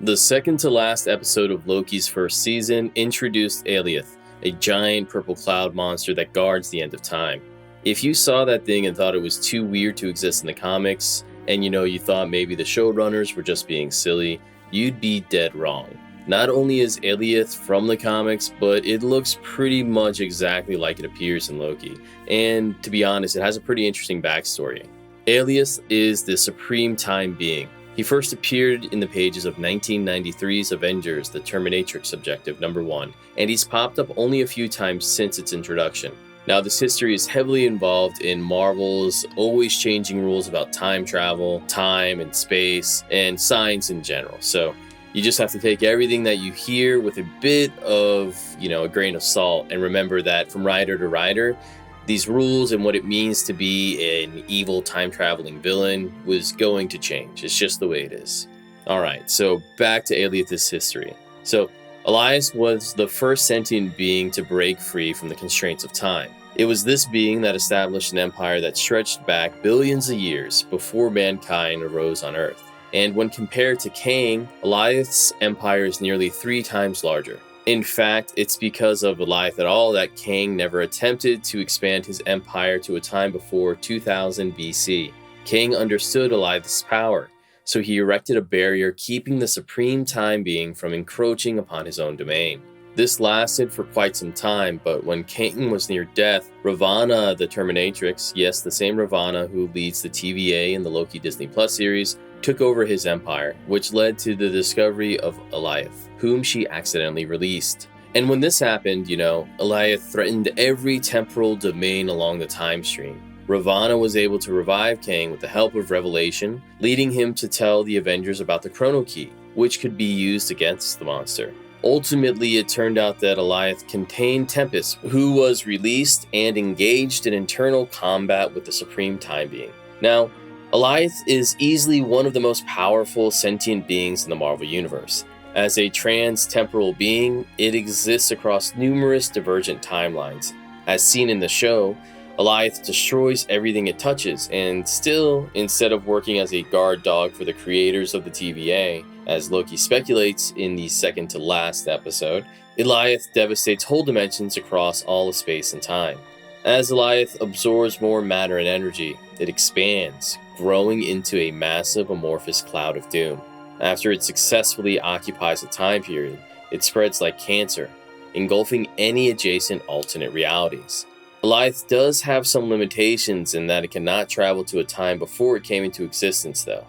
The second to last episode of Loki's first season introduced Alioth, a giant purple cloud monster that guards the end of time. If you saw that thing and thought it was too weird to exist in the comics, and you thought maybe the showrunners were just being silly, you'd be dead wrong. Not only is Alioth from the comics, but it looks pretty much exactly like it appears in Loki. And to be honest, it has a pretty interesting backstory. Alioth is the supreme time being. He first appeared in the pages of 1993's Avengers, the Terminatrix Objective #1, and he's popped up only a few times since its introduction. Now, this history is heavily involved in Marvel's always changing rules about time travel, time and space, and science in general. So you just have to take everything that you hear with a bit of, a grain of salt, and remember that from writer to writer, these rules and what it means to be an evil time-traveling villain was going to change. It's just the way it is. Alright, so back to Alioth's history. So, Alioth was the first sentient being to break free from the constraints of time. It was this being that established an empire that stretched back billions of years before mankind arose on Earth. And when compared to Kang, Alioth's empire is nearly 3 times larger. In fact, it's because of Alioth at all that Kang never attempted to expand his empire to a time before 2000 BC. Kang understood Alioth's power, so he erected a barrier keeping the supreme time being from encroaching upon his own domain. This lasted for quite some time, but when Kang was near death, Ravonna the Terminatrix, yes, the same Ravonna who leads the TVA in the Loki Disney Plus series, took over his empire, which led to the discovery of Alioth, whom she accidentally released. And when this happened, Alioth threatened every temporal domain along the time stream. Ravonna was able to revive Kang with the help of Revelation, leading him to tell the Avengers about the Chrono Key, which could be used against the monster. Ultimately, it turned out that Alioth contained Tempest, who was released and engaged in internal combat with the Supreme Time Being. Now, Alioth is easily one of the most powerful sentient beings in the Marvel Universe. As a trans-temporal being, it exists across numerous divergent timelines. As seen in the show, Alioth destroys everything it touches, and still, instead of working as a guard dog for the creators of the TVA, as Loki speculates in the second-to-last episode, Alioth devastates whole dimensions across all of space and time. As Alioth absorbs more matter and energy, it expands, growing into a massive amorphous cloud of doom. After it successfully occupies a time period, it spreads like cancer, engulfing any adjacent alternate realities. Alioth does have some limitations in that it cannot travel to a time before it came into existence though.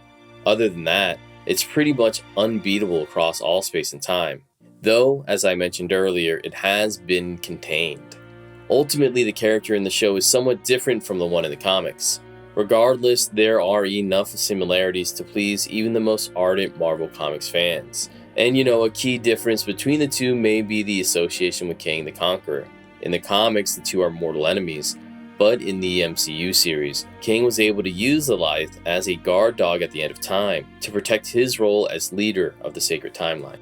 Other than that, it's pretty much unbeatable across all space and time, though, as I mentioned earlier, it has been contained. Ultimately, the character in the show is somewhat different from the one in the comics. Regardless, there are enough similarities to please even the most ardent Marvel Comics fans. And a key difference between the two may be the association with Kang the Conqueror. In the comics, the two are mortal enemies, but in the MCU series, Kang was able to use Alioth as a guard dog at the end of time to protect his role as leader of the Sacred Timeline.